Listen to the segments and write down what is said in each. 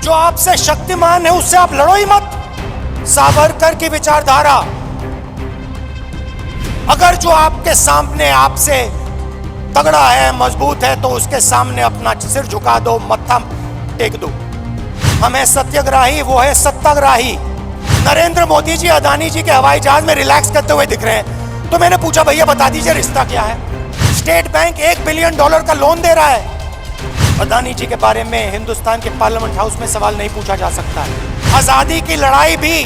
जो आपसे शक्तिमान है उससे आप लड़ो ही मत। सावरकर की विचारधारा, अगर जो आपके सामने आपसे तगड़ा है, मजबूत है, तो उसके सामने अपना सिर झुका दो, मत्था टेक दो। हम है सत्याग्राही, वो है सत्ताग्राही। नरेंद्र मोदी जी अदानी जी के हवाई जहाज में रिलैक्स करते हुए दिख रहे हैं, तो मैंने पूछा भैया बता दीजिए रिश्ता क्या है। स्टेट बैंक $1 बिलियन का लोन दे रहा है। अदानी जी के बारे में हिंदुस्तान के पार्लियामेंट हाउस में सवाल नहीं पूछा जा सकता है। आजादी की लड़ाई भी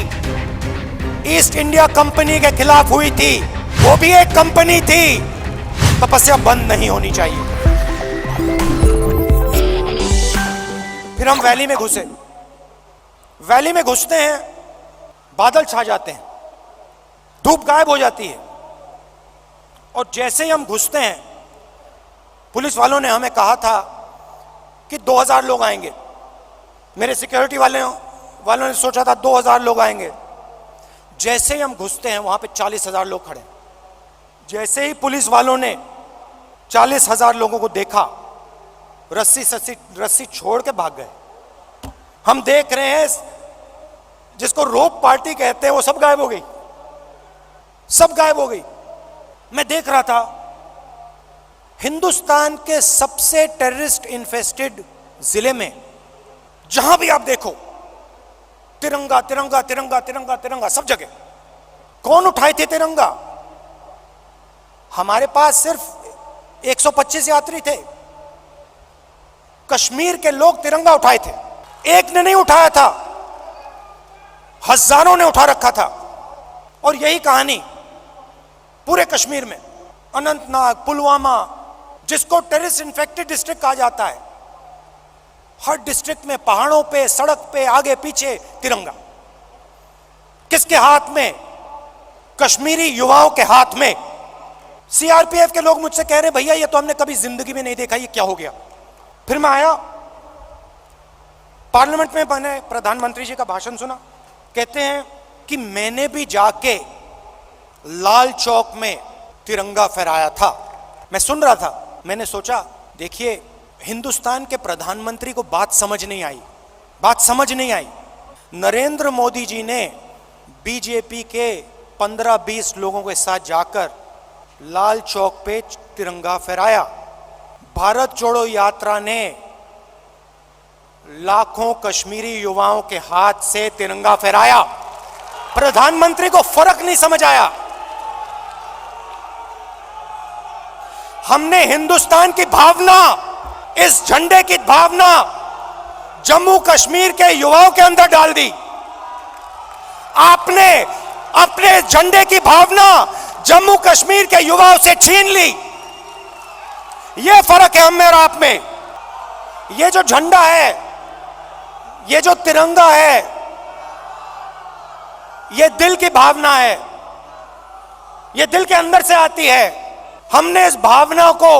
ईस्ट इंडिया कंपनी के खिलाफ हुई थी, वो भी एक कंपनी थी। तपस्या बंद नहीं होनी चाहिए। फिर हम वैली में घुसे। वैली में घुसते हैं, बादल छा जाते हैं, धूप गायब हो जाती है, और जैसे ही हम घुसते हैं, पुलिस वालों ने हमें कहा था कि 2000 लोग आएंगे। मेरे सिक्योरिटी वालों ने सोचा था 2000 लोग आएंगे। जैसे ही हम घुसते हैं, वहां पे 40,000 लोग खड़े। जैसे ही पुलिस वालों ने 40,000 लोगों को देखा, रस्सी छोड़ के भाग गए। हम देख रहे हैं, जिसको रोप पार्टी कहते हैं, वो सब गायब हो गई, सब गायब हो गई। मैं देख रहा था, हिंदुस्तान के सबसे टेररिस्ट इन्फेस्टेड जिले में जहां भी आप देखो, तिरंगा तिरंगा तिरंगा तिरंगा तिरंगा सब जगह। कौन उठाए थे तिरंगा? हमारे पास सिर्फ 125 यात्री थे। कश्मीर के लोग तिरंगा उठाए थे। एक ने नहीं उठाया था, हजारों ने उठा रखा था। और यही कहानी पूरे कश्मीर में, अनंतनाग, पुलवामा, जिसको टेररिस्ट इन्फेक्टेड डिस्ट्रिक्ट कहा जाता है, हर डिस्ट्रिक्ट में पहाड़ों पे, सड़क पे, आगे पीछे तिरंगा। किसके हाथ में? कश्मीरी युवाओं के हाथ में। सीआरपीएफ के लोग मुझसे कह रहे भैया ये तो हमने कभी जिंदगी में नहीं देखा, ये क्या हो गया। फिर मैं आया, पार्लियामेंट में मैंने प्रधानमंत्री जी का भाषण सुना। कहते हैं कि मैंने भी जाके लाल चौक में तिरंगा फहराया था। मैं सुन रहा था, मैंने सोचा देखिए, हिंदुस्तान के प्रधानमंत्री को बात समझ नहीं आई, बात समझ नहीं आई। नरेंद्र मोदी जी ने बीजेपी के 15-20 लोगों के साथ जाकर लाल चौक पे तिरंगा फहराया। भारत जोड़ो यात्रा ने लाखों कश्मीरी युवाओं के हाथ से तिरंगा फहराया। प्रधानमंत्री को फर्क नहीं समझ आया। हमने हिंदुस्तान की भावना, इस झंडे की भावना जम्मू कश्मीर के युवाओं के अंदर डाल दी। आपने अपने झंडे की भावना जम्मू कश्मीर के युवाओं से छीन ली। यह फर्क है हम में और आप में। यह जो झंडा है, यह जो तिरंगा है, यह दिल की भावना है, यह दिल के अंदर से आती है। हमने इस भावना को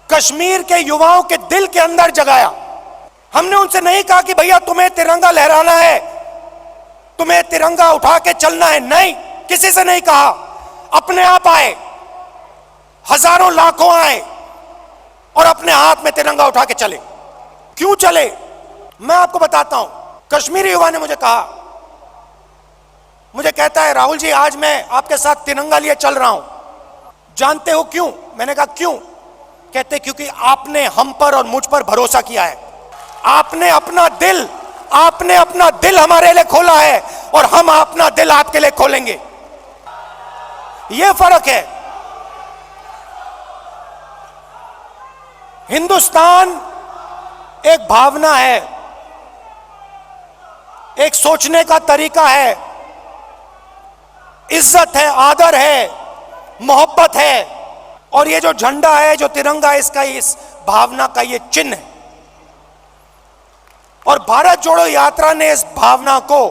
कश्मीर के युवाओं के दिल के अंदर जगाया। हमने उनसे नहीं कहा कि भैया तुम्हें तिरंगा लहराना है, तुम्हें तिरंगा उठा के चलना है। नहीं, किसी से नहीं कहा। अपने आप आए, हजारों लाखों आए और अपने हाथ में तिरंगा उठा के चले। क्यों चले? मैं आपको बताता हूं। कश्मीरी युवा ने मुझे कहा, मुझे कहता है राहुल जी आज मैं आपके साथ तिरंगा लिए चल रहा हूं। जानते हो क्यों? मैंने कहा क्यों? कहते क्योंकि आपने हम पर और मुझ पर भरोसा किया है। आपने अपना दिल हमारे लिए खोला है और हम अपना दिल आपके लिए खोलेंगे। यह फर्क है। हिंदुस्तान एक भावना है, एक सोचने का तरीका है, इज्जत है, आदर है, मोहब्बत है। और ये जो झंडा है, जो तिरंगा है, इसका इस भावना का ये चिन्ह है। और भारत जोड़ो यात्रा ने इस भावना को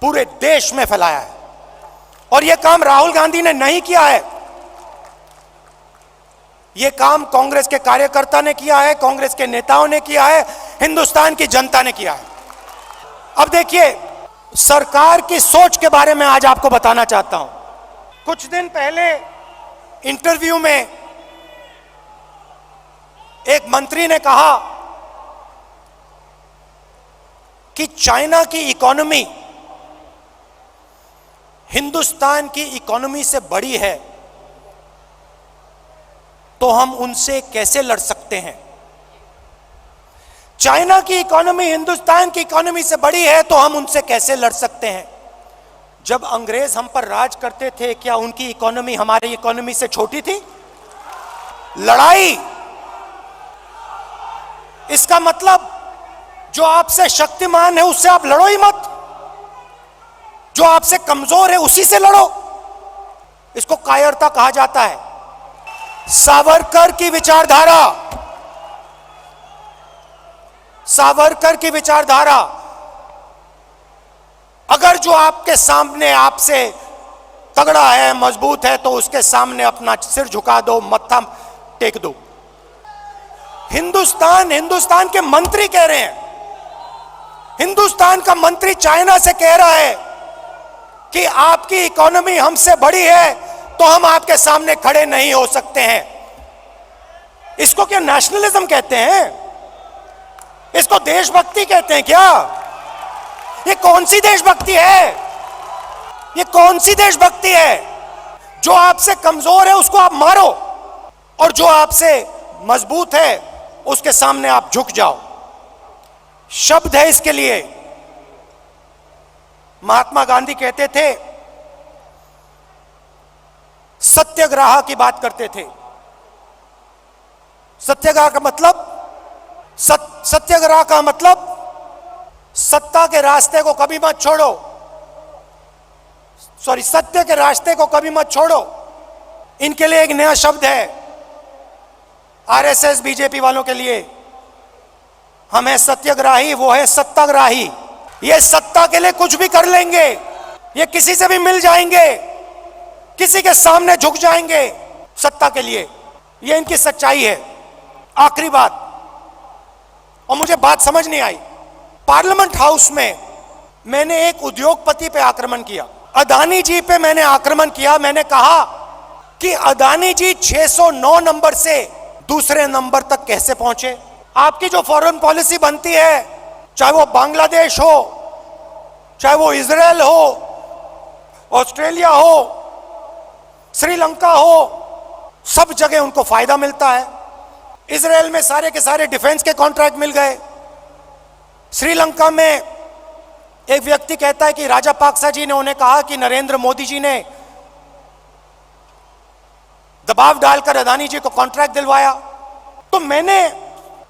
पूरे देश में फैलाया है। और यह काम राहुल गांधी ने नहीं किया है, यह काम कांग्रेस के कार्यकर्ता ने किया है, कांग्रेस के नेताओं ने किया है, हिंदुस्तान की जनता ने किया है। अब देखिए, सरकार की सोच के बारे में आज आपको बताना चाहता हूं। कुछ दिन पहले इंटरव्यू में एक मंत्री ने कहा कि चाइना की इकोनॉमी हिंदुस्तान की इकोनॉमी से बड़ी है, तो हम उनसे कैसे लड़ सकते हैं? चाइना की इकोनॉमी हिंदुस्तान की इकोनॉमी से बड़ी है तो हम उनसे कैसे लड़ सकते हैं? जब अंग्रेज हम पर राज करते थे, क्या उनकी इकोनॉमी हमारी इकोनॉमी से छोटी थी? लड़ाई, इसका मतलब जो आपसे शक्तिमान है उससे आप लड़ो ही मत, जो आपसे कमजोर है उसी से लड़ो। इसको कायरता कहा जाता है। सावरकर की विचारधारा, सावरकर की विचारधारा, अगर जो आपके सामने आपसे तगड़ा है, मजबूत है, तो उसके सामने अपना सिर झुका दो, मत्था टेक दो। हिंदुस्तान के मंत्री कह रहे हैं, हिंदुस्तान का मंत्री चाइना से कह रहा है कि आपकी इकोनॉमी हमसे बड़ी है तो हम आपके सामने खड़े नहीं हो सकते हैं। इसको क्या नेशनलिज्म कहते हैं? इसको देशभक्ति कहते हैं क्या? ये कौन सी देशभक्ति है? ये कौन सी देशभक्ति है? जो आपसे कमजोर है उसको आप मारो और जो आपसे मजबूत है उसके सामने आप झुक जाओ। शब्द है इसके लिए। महात्मा गांधी कहते थे, सत्याग्रह की बात करते थे। सत्याग्रह का मतलब, सत्याग्रह का मतलब सत्ता के रास्ते को कभी मत छोड़ो, सॉरी, सत्य के रास्ते को कभी मत छोड़ो। इनके लिए एक नया शब्द है, आरएसएस बीजेपी वालों के लिए। हम है सत्याग्रही, वो है सत्ताग्राही। ये सत्ता के लिए कुछ भी कर लेंगे, ये किसी से भी मिल जाएंगे, किसी के सामने झुक जाएंगे सत्ता के लिए। ये इनकी सच्चाई है। आखिरी बात, और मुझे बात समझ नहीं आई, पार्लियामेंट हाउस में मैंने एक उद्योगपति पे आक्रमण किया, अदानी जी पे मैंने आक्रमण किया। मैंने कहा कि अदानी जी 609 नंबर से दूसरे नंबर तक कैसे पहुंचे? आपकी जो फॉरेन पॉलिसी बनती है, चाहे वो बांग्लादेश हो, चाहे वो इजराइल हो, ऑस्ट्रेलिया हो, श्रीलंका हो, सब जगह उनको फायदा मिलता है। इजराइल में सारे के सारे डिफेंस के कॉन्ट्रैक्ट मिल गए। श्रीलंका में एक व्यक्ति कहता है कि राजापाक्सा जी ने उन्हें कहा कि नरेंद्र मोदी जी ने दबाव डालकर अदानी जी को कॉन्ट्रैक्ट दिलवाया। तो मैंने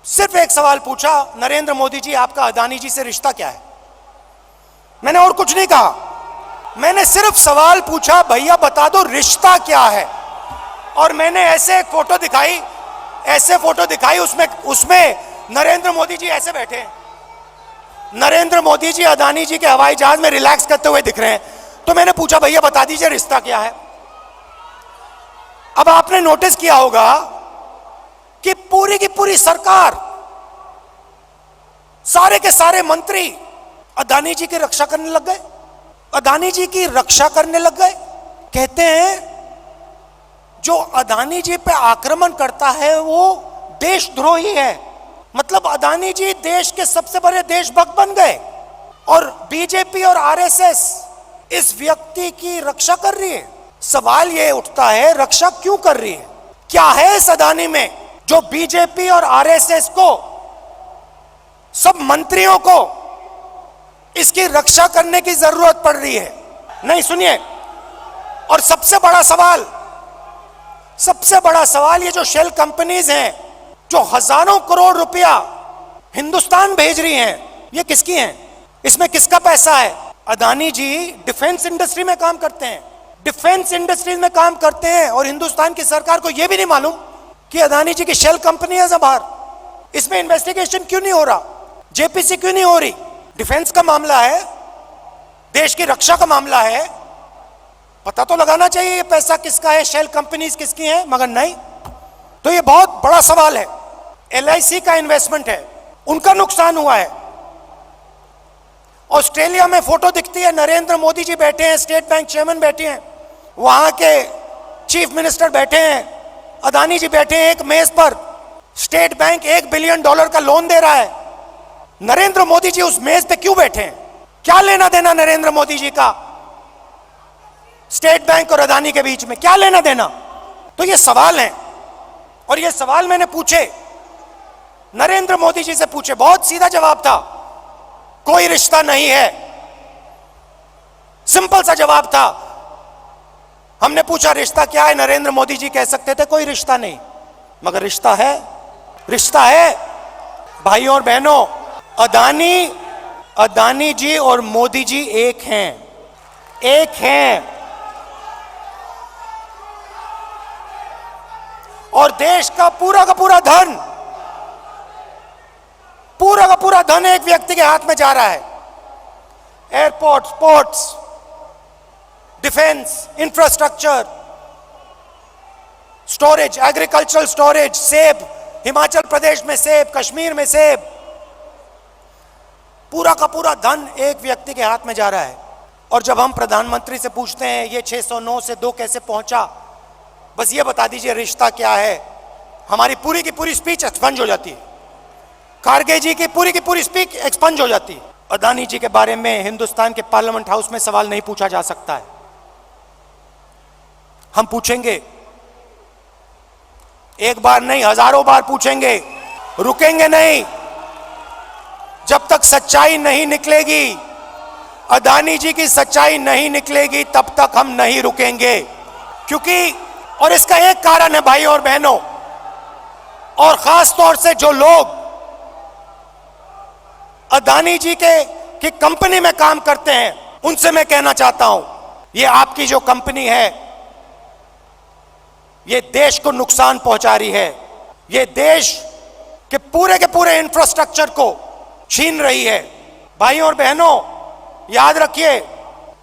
सिर्फ एक सवाल पूछा, नरेंद्र मोदी जी, आपका अदानी जी से रिश्ता क्या है? मैंने और कुछ नहीं कहा, मैंने सिर्फ सवाल पूछा, भैया बता दो रिश्ता क्या है। और मैंने ऐसे एक फोटो दिखाई, ऐसे फोटो दिखाई, उसमें नरेंद्र मोदी जी ऐसे बैठे हैं। नरेंद्र मोदी जी अदानी जी के हवाई जहाज में रिलैक्स करते हुए दिख रहे हैं। तो मैंने पूछा, भैया बता दीजिए रिश्ता क्या है। अब आपने नोटिस किया होगा कि पूरी की पूरी सरकार, सारे के सारे मंत्री अदानी जी की रक्षा करने लग गए, अदानी जी की रक्षा करने लग गए। कहते हैं जो अदानी जी पे आक्रमण करता है वो देशद्रोही है। मतलब अदानी जी देश के सबसे बड़े देशभक्त बन गए और बीजेपी और आरएसएस इस व्यक्ति की रक्षा कर रही है। सवाल ये उठता है, रक्षा क्यों कर रही है? क्या है इस अदानी में जो बीजेपी और आरएसएस को, सब मंत्रियों को इसकी रक्षा करने की जरूरत पड़ रही है? नहीं, सुनिए, और सबसे बड़ा सवाल ये जो शेल कंपनीज हैं जो हजारों करोड़ रुपया हिंदुस्तान भेज रही हैं, ये किसकी हैं? इसमें किसका पैसा है? अदानी जी डिफेंस इंडस्ट्री में काम करते हैं, डिफेंस इंडस्ट्री में काम करते हैं, और हिंदुस्तान की सरकार को यह भी नहीं मालूम कि अदानी जी की शेल कंपनी है बाहर। इसमें इन्वेस्टिगेशन क्यों नहीं हो रहा? जेपीसी क्यों नहीं हो रही? डिफेंस का मामला है, देश की रक्षा का मामला है, पता तो लगाना चाहिए ये पैसा किसका है, शेल कंपनीज किसकी हैं, मगर नहीं। तो ये बहुत बड़ा सवाल है। एलआईसी का इन्वेस्टमेंट है, उनका नुकसान हुआ है। ऑस्ट्रेलिया में फोटो दिखती है, नरेंद्र मोदी जी बैठे हैं, स्टेट बैंक चेयरमैन बैठे हैं, वहां के चीफ मिनिस्टर बैठे हैं, अदानी जी बैठे हैं एक मेज पर। स्टेट बैंक $1 बिलियन का लोन दे रहा है नरेंद्र मोदी जी उस मेज पे क्यों बैठे हैं? क्या लेना देना नरेंद्र मोदी जी का स्टेट बैंक और अदानी के बीच में? क्या लेना देना? तो ये सवाल है, और ये सवाल मैंने पूछे, नरेंद्र मोदी जी से पूछे, बहुत सीधा जवाब था, कोई रिश्ता नहीं है। सिंपल सा जवाब था। हमने पूछा रिश्ता क्या है? नरेंद्र मोदी जी कह सकते थे कोई रिश्ता नहीं, मगर रिश्ता है, रिश्ता है। भाइयों और बहनों, अदानी जी और मोदी जी एक हैं, एक हैं। और देश का पूरा धन, पूरा का पूरा धन एक व्यक्ति के हाथ में जा रहा है। Airport, ports, defence, infrastructure, storage, agricultural storage, सेब, हिमाचल प्रदेश में सेब, कश्मीर में सेब, पूरा का पूरा धन एक व्यक्ति के हाथ में जा रहा है। और जब हम प्रधानमंत्री से पूछते हैं ये 609 से 2 कैसे पहुंचा, बस ये बता दीजिए रिश्ता क्या है, हमारी पूरी की पूरी स्पीच एक्सपंज हो जाती है। खारगे जी की पूरी स्पीच एक्सपंज हो जाती है। अदानी जी के बारे में हिंदुस्तान के पार्लियामेंट हाउस में सवाल नहीं पूछा जा सकता है। हम पूछेंगे, एक बार नहीं, हजारों बार पूछेंगे, रुकेंगे नहीं। जब तक सच्चाई नहीं निकलेगी, अदानी जी की सच्चाई नहीं निकलेगी, तब तक हम नहीं रुकेंगे। क्योंकि, और इसका एक कारण है भाइयों और बहनों, और खास तौर से जो लोग अदानी जी की कंपनी में काम करते हैं, उनसे मैं कहना चाहता हूं, ये आपकी जो कंपनी है, ये देश को नुकसान पहुंचा रही है। ये देश के पूरे इंफ्रास्ट्रक्चर को छीन रही है। भाइयों और बहनों, याद रखिए,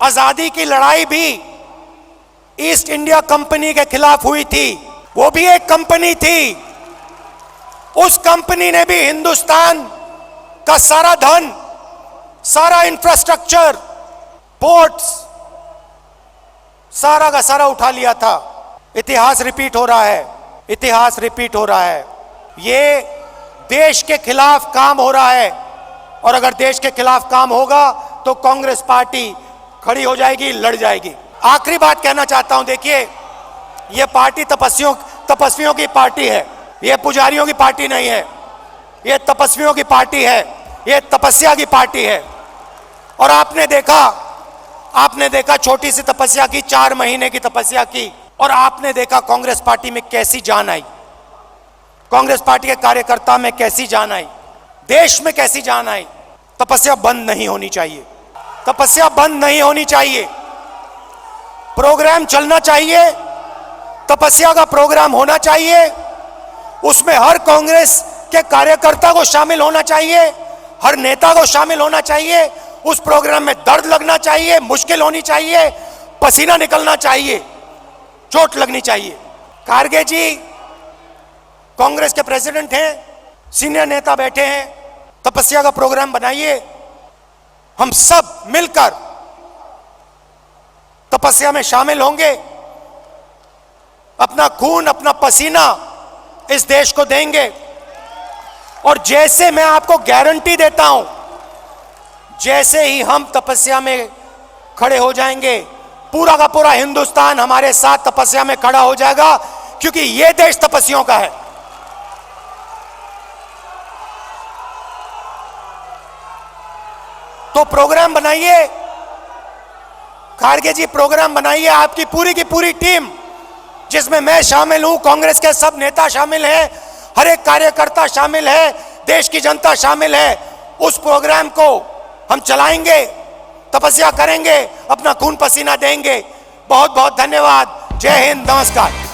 आजादी की लड़ाई भी ईस्ट इंडिया कंपनी के खिलाफ हुई थी। वो भी एक कंपनी थी। उस कंपनी ने भी हिंदुस्तान का सारा धन, सारा इंफ्रास्ट्रक्चर, पोर्ट्स, सारा का सारा उठा लिया था। इतिहास रिपीट हो रहा है, इतिहास रिपीट हो रहा है। ये देश के खिलाफ काम हो रहा है, और अगर देश के खिलाफ काम होगा तो कांग्रेस पार्टी खड़ी हो जाएगी, लड़ जाएगी। आखिरी बात कहना चाहता हूं, देखिए, ये पार्टी तपस्वियों की पार्टी है, ये पुजारियों की पार्टी नहीं है, ये तपस्वियों की पार्टी है, ये तपस्या की पार्टी है। और आपने देखा छोटी सी तपस्या की, 4 महीने की तपस्या की, और आपने देखा कांग्रेस पार्टी में कैसी जान आई, कांग्रेस पार्टी के कार्यकर्ता में कैसी जान आई, देश में कैसी जान आई। तपस्या बंद नहीं होनी चाहिए, तपस्या बंद नहीं होनी चाहिए। प्रोग्राम चलना चाहिए, तपस्या का प्रोग्राम होना चाहिए, उसमें हर कांग्रेस के कार्यकर्ता को शामिल होना चाहिए, हर नेता को शामिल होना चाहिए। उस प्रोग्राम में दर्द लगना चाहिए, मुश्किल होनी चाहिए, पसीना निकलना चाहिए, चोट लगनी चाहिए। खारगे जी कांग्रेस के प्रेसिडेंट हैं, सीनियर नेता बैठे हैं, तपस्या का प्रोग्राम बनाइए, हम सब मिलकर तपस्या में शामिल होंगे, अपना खून, अपना पसीना इस देश को देंगे। और जैसे मैं आपको गारंटी देता हूं, जैसे ही हम तपस्या में खड़े हो जाएंगे, पूरा का पूरा हिंदुस्तान हमारे साथ तपस्या में खड़ा हो जाएगा, क्योंकि यह देश तपस्वियों का है। तो प्रोग्राम बनाइए, खारगे जी प्रोग्राम बनाइए, आपकी पूरी की पूरी टीम, जिसमें मैं शामिल हूं, कांग्रेस के सब नेता शामिल हैं, हर एक कार्यकर्ता शामिल है, देश की जनता शामिल है। उस प्रोग्राम को हम चलाएंगे, तपस्या करेंगे, अपना खून पसीना देंगे। बहुत बहुत धन्यवाद। जय हिंद, नमस्कार।